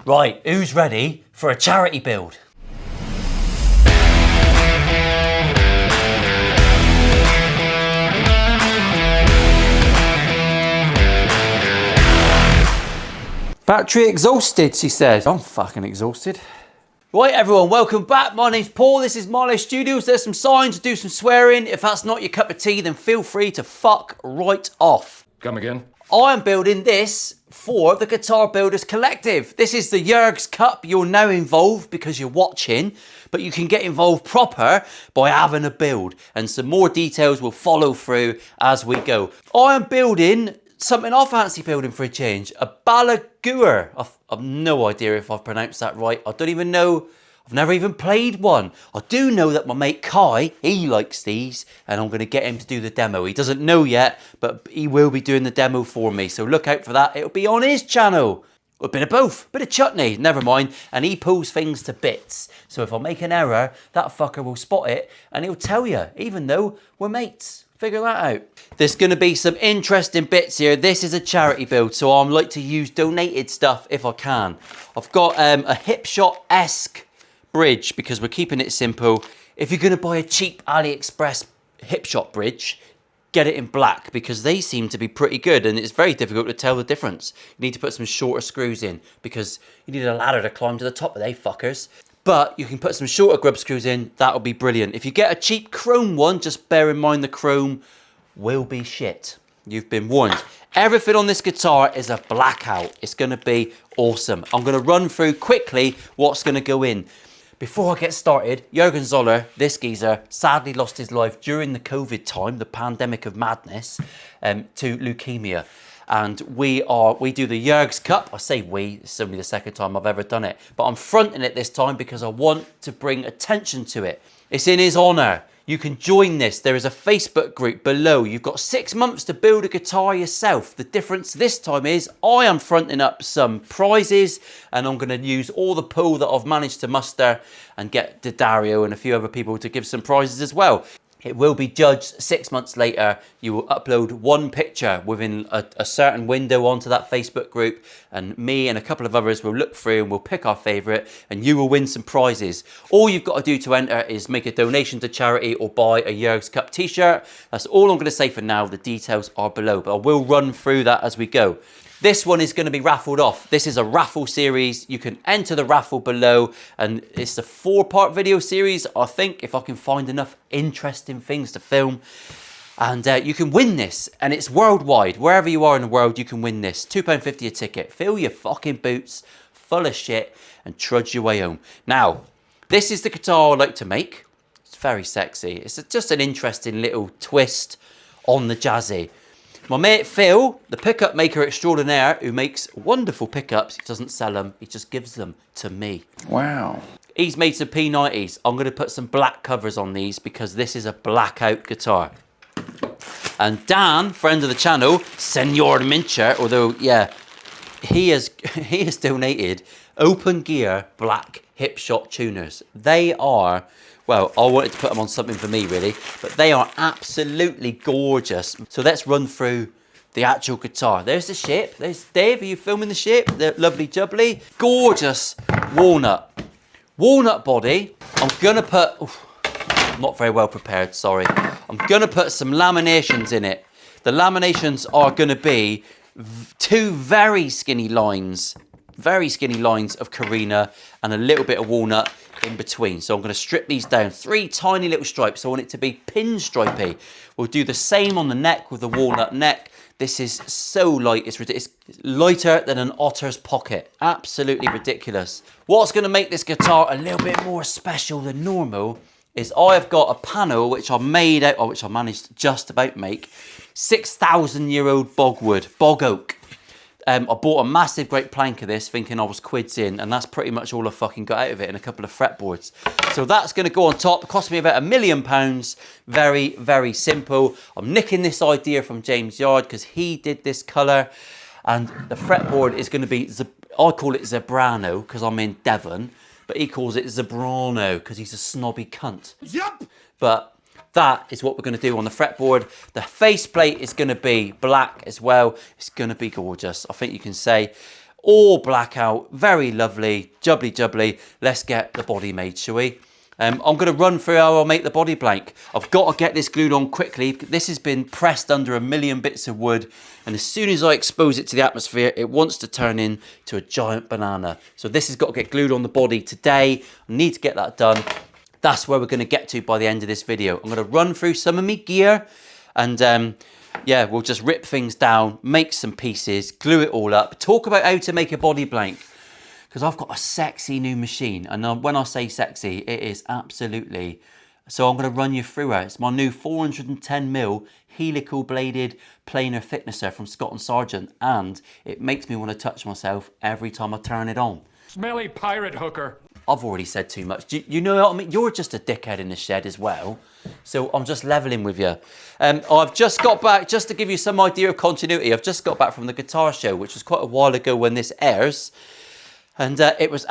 Right, who's ready for a charity build? Battery exhausted, she says. I'm fucking exhausted. Right, everyone, welcome back. My name's Paul. This is Marlow Studios. There's some signs to do some swearing. If that's not your cup of tea, then feel free to fuck right off. Come again? I am building this for the Guitar Builders Collective. This is the Jurg's Cup. You're now involved because you're watching, but you can get involved proper by having a build, and some more details will follow through as we go. I am building something I fancy building for a change, a Balaguer. I've no idea if I've pronounced that right. I don't even know. I've never even played one. I do know that my mate Kai, he likes these, and I'm going to get him to do the demo. He doesn't know yet, but he will be doing the demo for me, so look out for that. It'll be on his channel. A bit of both, a bit of chutney, never mind. And he pulls things to bits. So if I make an error, that fucker will spot it, and he'll tell you, even though we're mates. Figure that out. There's going to be some interesting bits here. This is a charity build, so I like to use donated stuff if I can. I've got a hip shot-esque bridge because we're keeping it simple. If you're going to buy a cheap AliExpress hip shot bridge, get it in black because they seem to be pretty good and it's very difficult to tell the difference. You need to put some shorter screws in because you need a ladder to climb to the top of they fuckers. But you can put some shorter grub screws in, that'll be brilliant. If you get a cheap chrome one, just bear in mind the chrome will be shit. You've been warned. Everything on this guitar is a blackout. It's going to be awesome. I'm going to run through quickly what's going to go in. Before I get started, Jurgen Zoller, this geezer, sadly lost his life during the COVID time, the pandemic of madness, to leukemia. And we do the Jurg's Cup. I say we, it's only the second time I've ever done it. But I'm fronting it this time because I want to bring attention to it. It's in his honour. You can join this. There is a Facebook group below. You've got 6 months to build a guitar yourself. The difference this time is I am fronting up some prizes and I'm going to use all the pool that I've managed to muster and get Dario and a few other people to give some prizes as well. It will be judged 6 months later. You will upload one picture within a certain window onto that Facebook group, and me and a couple of others will look through and we'll pick our favourite, and you will win some prizes. All you've got to do to enter is make a donation to charity or buy a Jurg's Cup t-shirt. That's all I'm going to say for now. The details are below, but I will run through that as we go. This one is going to be raffled off. This is a raffle series. You can enter the raffle below, and it's a 4-part video series, I think, if I can find enough interesting things to film. And you can win this, and it's worldwide. Wherever you are in the world, you can win this. £2.50 a ticket. Fill your fucking boots full of shit and trudge your way home. Now, this is the guitar I like to make. It's very sexy. It's just an interesting little twist on the jazzy. My mate Phil, the pickup maker extraordinaire, who makes wonderful pickups, he doesn't sell them, he just gives them to me. Wow. He's made some P90s. I'm going to put some black covers on these because this is a blackout guitar. And Dan, friend of the channel, Senor Mincher, although, yeah, he has donated Open Gear black hip shot tuners. They are, well, I wanted to put them on something for me really, but they are absolutely gorgeous. So let's run through the actual guitar. There's the shape. There's Dave, are you filming the shape? The lovely jubbly. Gorgeous walnut. Walnut body. I'm gonna put, not very well prepared, sorry. I'm gonna put some laminations in it. The laminations are gonna be 2 very skinny lines of Carina and a little bit of walnut in between. So I'm going to strip these down. 3 tiny little stripes. I want it to be pinstripey. We'll do the same on the neck with the walnut neck. This is so light, it's ridiculous. It's lighter than an otter's pocket. Absolutely ridiculous. What's going to make this guitar a little bit more special than normal is I've got a panel which I made out, or which I managed to just about make, 6,000-year-old Bogwood, bog oak. I bought a massive great plank of this thinking I was quids in, and that's pretty much all I fucking got out of it, and a couple of fretboards. So that's going to go on top. It cost me about £1 million. Very, very simple. I'm nicking this idea from James Yard because he did this colour, and the fretboard is going to be, I call it Zebrano because I'm in Devon, but he calls it Zebrano because he's a snobby cunt. Yep. But that is what we're going to do on the fretboard. The faceplate is going to be black as well. It's going to be gorgeous, I think you can say. all black out, very lovely, jubbly jubbly. Let's get the body made, shall we? I'm going to run through how I'll make the body blank. I've got to get this glued on quickly. This has been pressed under a million bits of wood, and as soon as I expose it to the atmosphere, it wants to turn into a giant banana. So this has got to get glued on the body today. I need to get that done. That's where we're going to get to by the end of this video. I'm going to run through some of my gear, and yeah, we'll just rip things down, make some pieces, glue it all up, talk about how to make a body blank. Because I've got a sexy new machine, and when I say sexy, it is absolutely. So I'm going to run you through it. It's my new 410mm helical bladed planer thicknesser from Scott & Sargent, and it makes me want to touch myself every time I turn it on. Smelly pirate hooker. I've already said too much. You know what I mean? You're just a dickhead in the shed as well. So I'm just leveling with you. I've just got back, just to give you some idea of continuity, I've just got back from the guitar show, which was quite a while ago when this airs. And it was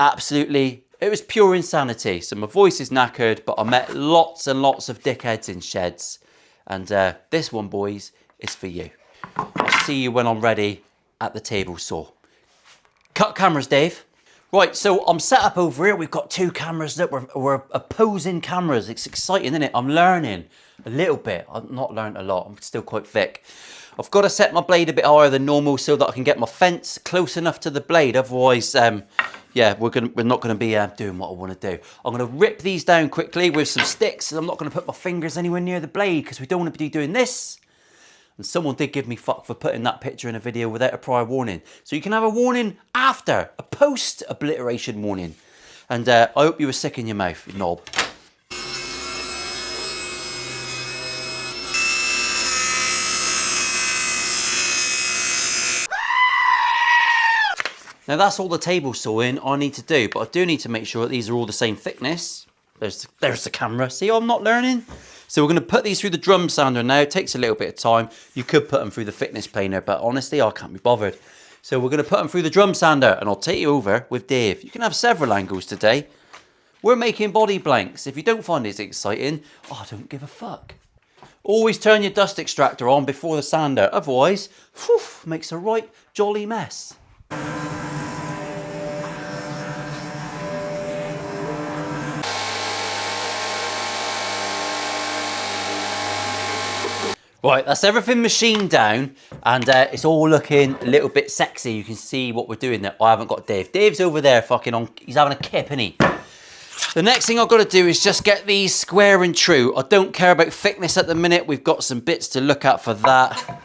pure insanity. So my voice is knackered, but I met lots and lots of dickheads in sheds. And this one, boys, is for you. I'll see you when I'm ready at the table saw. Cut cameras, Dave. Right, so I'm set up over here. We've got two cameras that we're opposing cameras. It's exciting, isn't it? I'm learning a little bit. I've not learned a lot. I'm still quite thick. I've got to set my blade a bit higher than normal so that I can get my fence close enough to the blade. Otherwise, yeah, we're not going to be doing what I want to do. I'm going to rip these down quickly with some sticks. I'm not going to put my fingers anywhere near the blade because we don't want to be doing this. And someone did give me fuck for putting that picture in a video without a prior warning. So you can have a warning after, a post-obliteration warning. And I hope you were sick in your mouth, you knob. Now that's all the table sawing I need to do, but I do need to make sure that these are all the same thickness. There's the camera. See, I'm not learning. So we're going to put these through the drum sander now. It takes a little bit of time. You could put them through the thickness planer, but honestly, I can't be bothered. So we're going to put them through the drum sander, and I'll take you over with Dave. You can have several angles today. We're making body blanks. If you don't find it exciting, I don't give a fuck. Always turn your dust extractor on before the sander. Otherwise, whew, makes a right jolly mess. Right, that's everything machined down, and it's all looking a little bit sexy. You can see what we're doing there. I haven't got Dave. Dave's over there fucking on, he's having a kip, isn't he? The next thing I've got to do is just get these square and true. I don't care about thickness at the minute. We've got some bits to look at for that.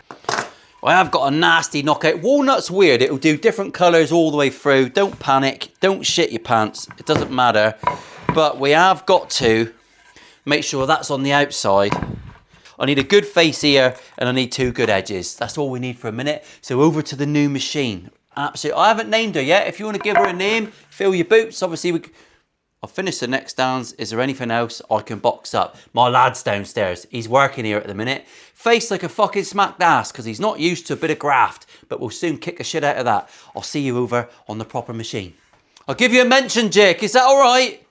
I have got a nasty knockout. Walnut's weird. It'll do different colours all the way through. Don't panic. Don't shit your pants. It doesn't matter. But we have got to make sure that's on the outside. I need a good face here, and I need two good edges. That's all we need for a minute. So over to the new machine. Absolutely. I haven't named her yet. If you want to give her a name, fill your boots. Obviously, I'll finish the next downs. Is there anything else I can box up? My lad's downstairs. He's working here at the minute. Face like a fucking smacked ass because he's not used to a bit of graft, but we'll soon kick the shit out of that. I'll see you over on the proper machine. I'll give you a mention, Jake. Is that all right?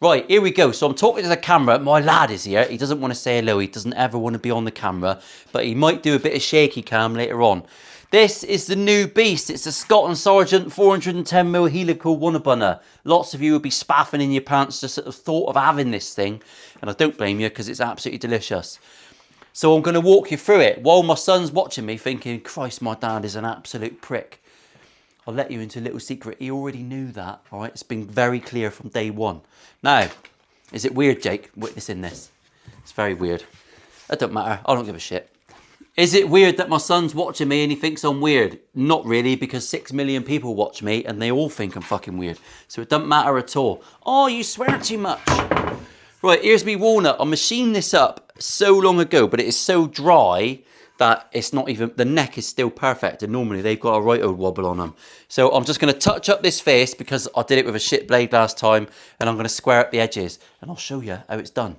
Right, here we go. So I'm talking to the camera. My lad is here. He doesn't want to say hello. He doesn't ever want to be on the camera, but he might do a bit of shaky cam later on. This is the new beast. It's the Scott & Sargent 410mm helical Wannabunner. Lots of you will be spaffing in your pants just at the thought of having this thing, and I don't blame you because it's absolutely delicious. So I'm going to walk you through it while my son's watching me thinking, Christ, my dad is an absolute prick. I'll let you into a little secret. He already knew that, all right? It's been very clear from day one. Now, is it weird, Jake, witnessing this? It's very weird. It don't matter. I don't give a shit. Is it weird that my son's watching me and he thinks I'm weird? Not really, because 6 million people watch me and they all think I'm fucking weird. So it doesn't matter at all. Oh, you swear too much. Right, here's me walnut. I machined this up so long ago, but it is so dry that it's not even, the neck is still perfect, and normally they've got a right old wobble on them. So I'm just going to touch up this face because I did it with a shit blade last time, and I'm going to square up the edges, and I'll show you how it's done.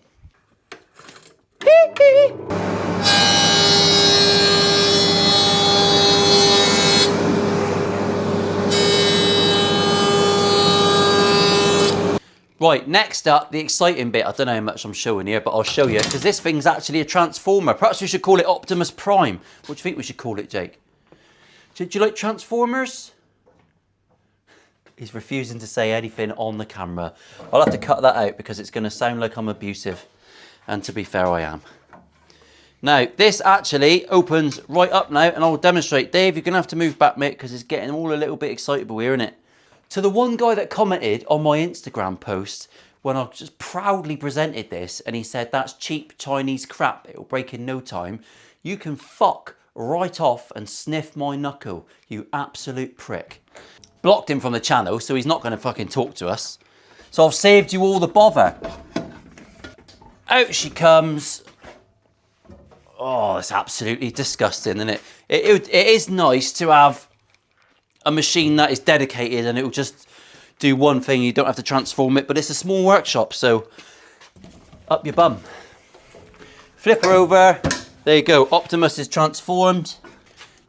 Right, next up, the exciting bit. I don't know how much I'm showing here, but I'll show you, because this thing's actually a transformer. Perhaps we should call it Optimus Prime. What do you think we should call it, Jake? Do you like Transformers? He's refusing to say anything on the camera. I'll have to cut that out because it's going to sound like I'm abusive. And to be fair, I am. Now, this actually opens right up now, and I'll demonstrate. Dave, you're going to have to move back, mate, because it's getting all a little bit excitable here, isn't it? To the one guy that commented on my Instagram post when I just proudly presented this, and he said, that's cheap Chinese crap, it'll break in no time. You can fuck right off and sniff my knuckle, you absolute prick. Blocked him from the channel, so he's not going to fucking talk to us. So I've saved you all the bother. Out she comes. Oh, it's absolutely disgusting, isn't it? It is nice to have a machine that is dedicated and it will just do one thing. You don't have to transform it, but it's a small workshop, so up your bum. Flip her over. There you go. Optimus is transformed.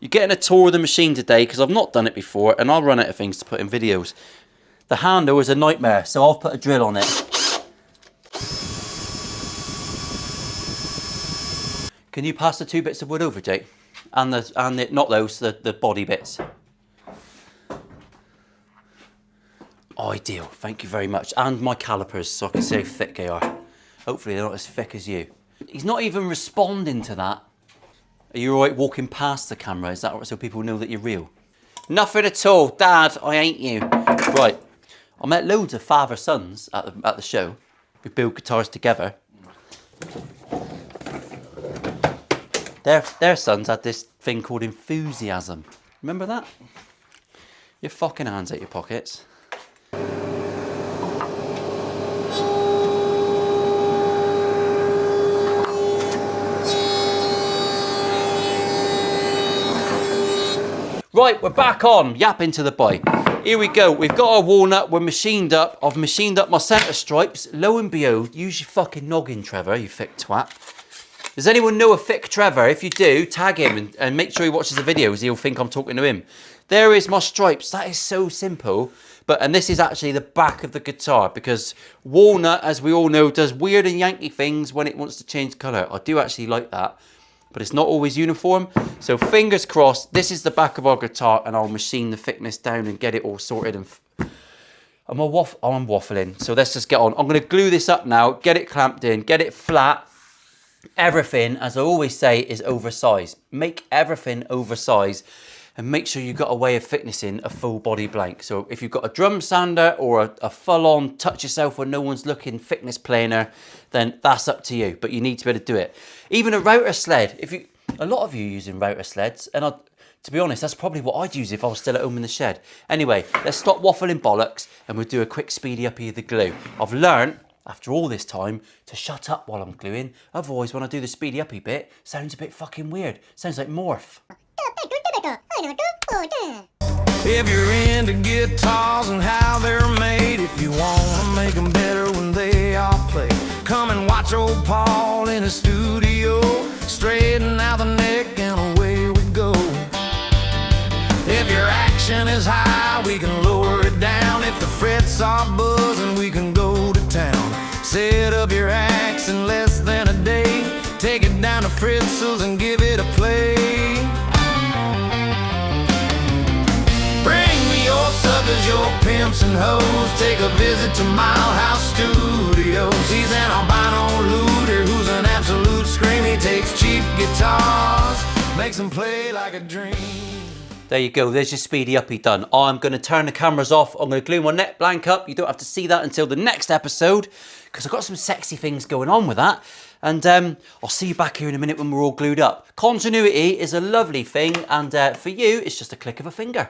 You're getting a tour of the machine today because I've not done it before and I'll run out of things to put in videos. The handle is a nightmare, so I'll put a drill on it. Can you pass the 2 bits of wood over, Jake? And not those, the body bits. Ideal, thank you very much. And my calipers, so I can see how thick they are. Hopefully they're not as thick as you. He's not even responding to that. Are you all right walking past the camera? Is that so people know that you're real? Nothing at all, Dad, I ain't you. Right, I met loads of father-sons at the show. We build guitars together. Their sons had this thing called enthusiasm. Remember that? Your fucking hands out your pockets. Right, we're back on. Yapping to the boy. Here we go. We've got our walnut. We're machined up. I've machined up my centre stripes. Lo and behold, use your fucking noggin, Trevor, you thick twat. Does anyone know a thick Trevor? If you do, tag him and make sure he watches the videos. He'll think I'm talking to him. There is my stripes. That is so simple. And this is actually the back of the guitar because walnut, as we all know, does weird and Yankee things when it wants to change colour. I do actually like that, but it's not always uniform. So fingers crossed, this is the back of our guitar and I'll machine the thickness down and get it all sorted. I'm waffling. So let's just get on. I'm going to glue this up now, get it clamped in, get it flat. Everything, as I always say, is oversized. Make everything oversized and make sure you've got a way of thicknessing a full body blank. So if you've got a drum sander or a full-on touch yourself when no one's looking thickness planer, then that's up to you, but you need to be able to do it. Even a router sled, a lot of you are using router sleds, and to be honest, that's probably what I'd use if I was still at home in the shed. Anyway, let's stop waffling bollocks and we'll do a quick speedy uppy of the glue. I've learned after all this time to shut up while I'm gluing. Otherwise, when I do the speedy uppy bit, sounds a bit fucking weird. Sounds like Morph. If you're into guitars and how they're made, if you want to make them better when they are played, come and watch old Paul in the studio, straighten out the neck and away we go. If your action is high, we can lower it down. If the frets are buzzing, we can go to town. Set up your axe in less than a day, take it down to Fritzl's and give it a play. Bring me your suckers, your pimps and hoes, take a visit to Mile House Studios. He's an albino looter who's an absolute scream. He takes cheap guitars, makes them play like a dream. There you go, there's your speedy uppy done. I'm going to turn the cameras off. I'm going to glue my neck blank up. You don't have to see that until the next episode because I've got some sexy things going on with that. And I'll see you back here in a minute when we're all glued up. Continuity is a lovely thing, and for you, it's just a click of a finger.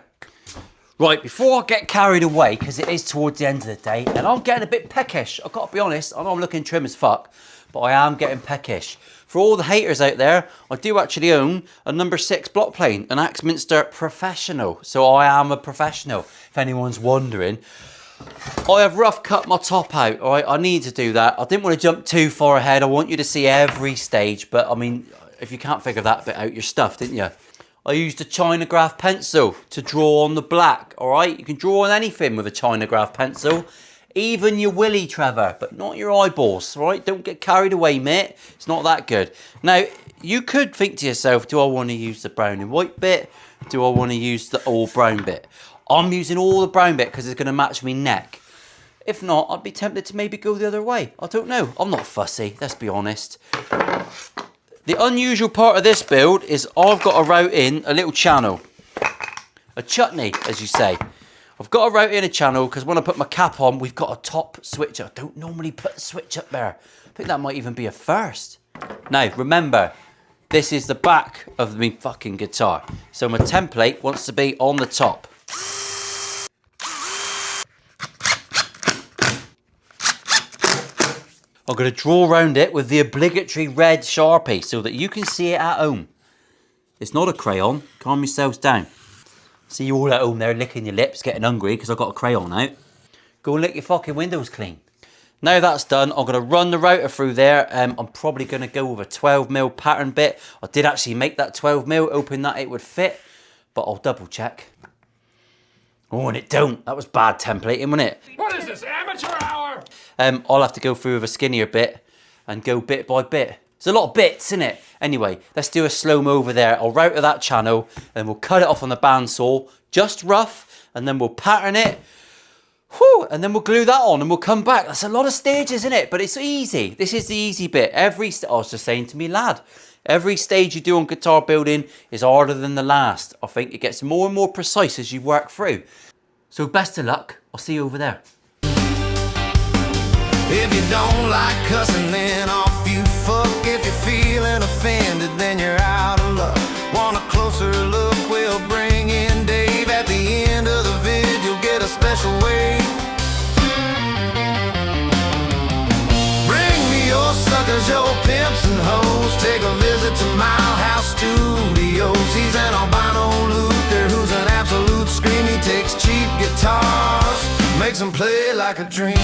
Right, before I get carried away, because it is towards the end of the day, and I'm getting a bit peckish. I've got to be honest, I know I'm looking trim as fuck, but I am getting peckish. For all the haters out there, I do actually own a number 6 block plane, an Axminster Professional. So I am a professional, if anyone's wondering. I have rough cut my top out, all right? I need to do that. I didn't want to jump too far ahead. I want you to see every stage, but I mean, if you can't figure that bit out, you're stuffed, didn't you? I used a Chinagraph pencil to draw on the black, all right? You can draw on anything with a Chinagraph pencil. Even your willy, Trevor, but not your eyeballs, right? Don't get carried away, mate. It's not that good. Now, you could think to yourself, do I want to use the brown and white bit? Do I want to use the all brown bit? I'm using all the brown bit because it's going to match me neck. If not, I'd be tempted to maybe go the other way. I don't know. I'm not fussy, let's be honest. The unusual part of this build is I've got to route in a little channel. A chutney, as you say. I've got to route in a channel because when I put my cap on, we've got a top switch. I don't normally put a switch up there. I think that might even be a first. Now, remember, this is the back of the fucking guitar. So my template wants to be on the top. I'm going to draw around it with the obligatory red Sharpie so that you can see it at home. It's not a crayon. Calm yourselves down. See you all at home there licking your lips, getting hungry because I've got a crayon out. Go and lick your fucking windows clean. Now that's done, I'm going to run the router through there. I'm probably going to go with a 12mm pattern bit. I did actually make that 12mm, hoping that it would fit, but I'll double check. Oh, and it don't. That was bad templating, wasn't it? What is this, amateur hour? I'll have to go through with a skinnier bit and go bit by bit. There's a lot of bits, isn't it? Anyway, let's do a slow-mo over there. I'll router that channel and we'll cut it off on the bandsaw, just rough, and then we'll pattern it. Whew, and then we'll glue that on and we'll come back. That's a lot of stages, isn't it? But it's easy. This is the easy bit. I was just saying to me lad, every stage you do on guitar building is harder than the last. I think it gets more and more precise as you work through. So best of luck. I'll see you over there. If you don't like cussing, then off you fuck. If you're feeling offended, then you're out of luck. Want a closer look? We'll bring in Dave. At the end of the vid, you'll get a special wave. Bring me your suckers, your pimps and hoes. Take a visit to Mile House Studios. He's an albino luthier who's an absolute scream. He takes cheap guitars, makes them play like a dream.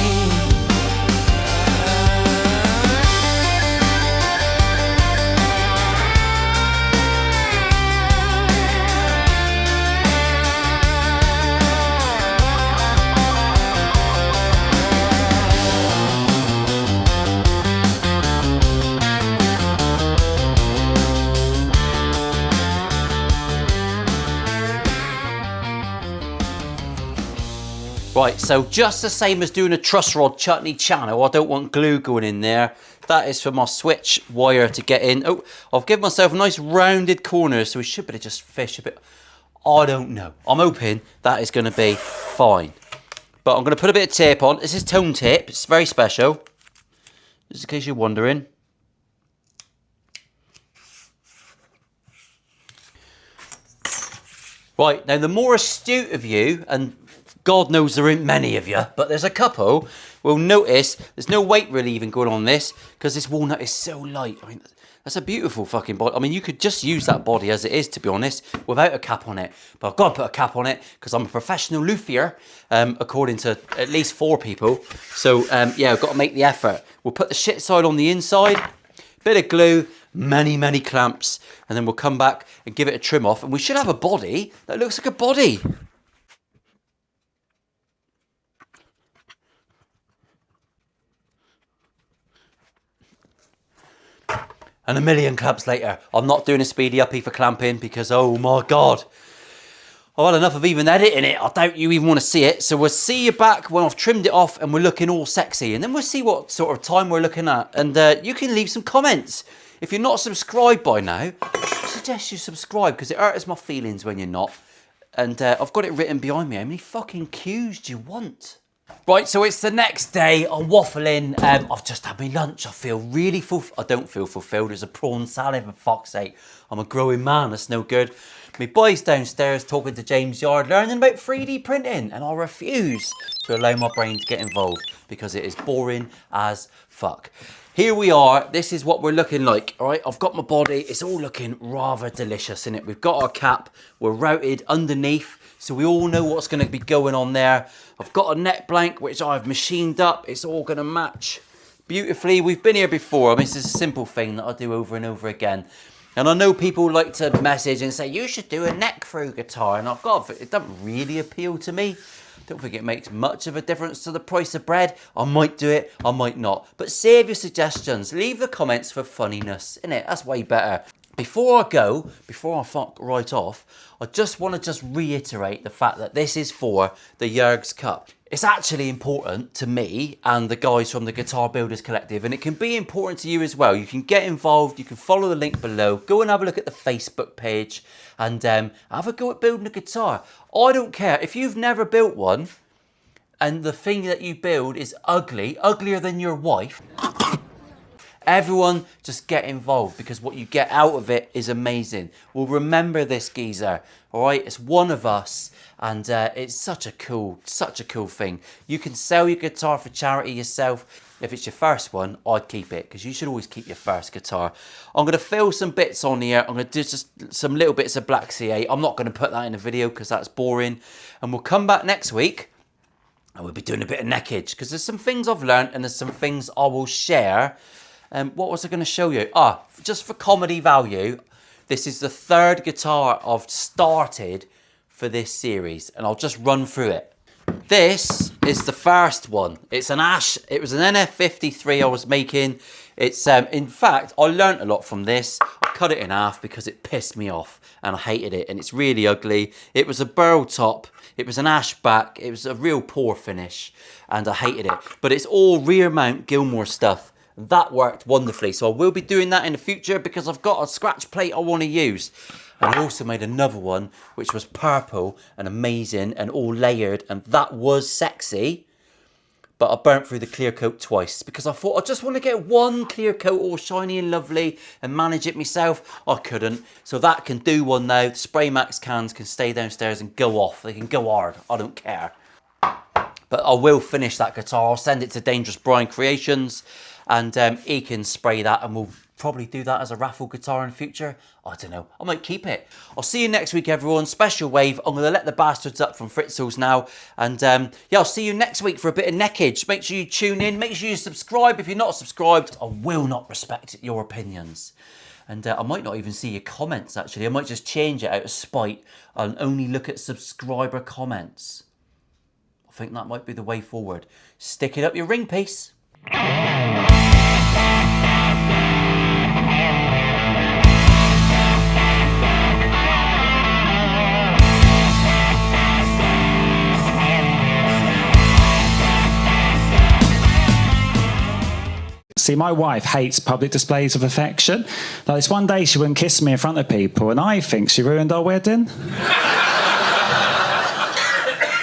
Right, so just the same as doing a truss rod chutney channel, I don't want glue going in there. That is for my switch wire to get in. Oh, I've given myself a nice rounded corner, so we should be able to just fish a bit. I don't know. I'm hoping that is going to be fine. But I'm going to put a bit of tape on. This is tone tape. It's very special. Just in case you're wondering. Right, now the more astute of you, and God knows there aren't many of you, but there's a couple, will notice there's no weight really even going on this because this walnut is so light. I mean, that's a beautiful fucking body. I mean, you could just use that body as it is, to be honest, without a cap on it. But I've got to put a cap on it because I'm a professional luthier, according to at least 4 people. So, yeah, I've got to make the effort. We'll put the shit side on the inside, bit of glue, many clamps, and then we'll come back and give it a trim off. And we should have a body that looks like a body. And a million clamps later, I'm not doing a speedy uppy for clamping because, oh my God, I've had enough of even editing it. I doubt you even want to see it. So we'll see you back when I've trimmed it off and we're looking all sexy. And then we'll see what sort of time we're looking at. And you can leave some comments. If you're not subscribed by now, I suggest you subscribe because it hurts my feelings when you're not. And I've got it written behind me. How many fucking cues do you want? Right, so it's the next day. I'm waffling. I've just had my lunch. I feel really I don't feel fulfilled. There's a prawn salad, for fuck's sake. I'm a growing man. That's no good. My boy's downstairs talking to James Yard, learning about 3D printing, and I refuse to allow my brain to get involved because it is boring as fuck. Here we are. This is what we're looking like. All right, I've got my body. It's all looking rather delicious, isn't it? We've got our cap. We're routed underneath, so we all know what's going to be going on there. I've got a neck blank, which I've machined up. It's all going to match beautifully. We've been here before. I mean, this is a simple thing that I do over and over again. And I know people like to message and say, you should do a neck through guitar. And I've got, it doesn't really appeal to me. Don't think it makes much of a difference to the price of bread. I might do it, I might not. But save your suggestions. Leave the comments for funniness, innit? That's way better. Before I go, before I fuck right off, I just want to reiterate the fact that this is for the Jurg's Cup. It's actually important to me and the guys from the Guitar Builders Collective, and it can be important to you as well. You can get involved, you can follow the link below, go and have a look at the Facebook page, and have a go at building a guitar. I don't care, if you've never built one, and the thing that you build is ugly, uglier than your wife, everyone just get involved, because what you get out of it is amazing. We'll remember this geezer, all right? It's one of us, and it's such a cool thing. You can sell your guitar for charity yourself. If it's your first one, I'd keep it, because you should always keep your first guitar. I'm going to fill some bits on here. I'm going to do just some little bits of black C8. I'm not going to put that in a video because that's boring. And we'll come back next week, and we'll be doing a bit of neckage, because there's some things I've learned, and there's some things I will share. What was I going to show you? Just for comedy value, this is the third guitar I've started for this series, and I'll just run through it. This is the first one. It's an Ash. It was an NF53 I was making. It's in fact, I learnt a lot from this. I cut it in half because it pissed me off and I hated it, and it's really ugly. It was a burl top. It was an ash back. It was a real poor finish, and I hated it. But it's all rear mount Gilmore stuff. That worked wonderfully, so I will be doing that in the future because I've got a scratch plate I want to use. And I also made another one which was purple and amazing and all layered, and that was sexy, but I burnt through the clear coat twice because I thought I just want to get one clear coat all shiny and lovely and manage it myself. I couldn't, so that can do one now. The Spray Max cans can stay downstairs and go off. They can go hard, I don't care. But I will finish that guitar. I'll send it to Dangerous Brian Creations, and he can spray that, and we'll probably do that as a raffle guitar in the future. I don't know. I might keep it. I'll see you next week, everyone. Special wave. I'm going to let the bastards up from Fritzels now. And yeah, I'll see you next week for a bit of neckage. Make sure you tune in. Make sure you subscribe. If you're not subscribed, I will not respect your opinions. And I might not even see your comments, actually. I might just change it out of spite and only look at subscriber comments. I think that might be the way forward. Stick it up your ring piece. See, my wife hates public displays of affection. Like this one day she wouldn't kiss me in front of people, and I think she ruined our wedding.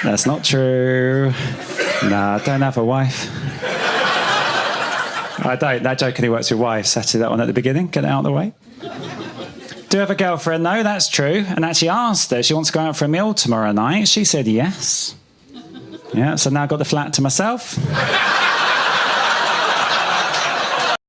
That's not true. Nah, I don't have a wife. I don't. That joke only works with wives. Settle that one at the beginning. Get it out of the way. Do have a girlfriend, though. That's true. And actually asked her if she wants to go out for a meal tomorrow night. She said yes. Yeah, so now I've got the flat to myself.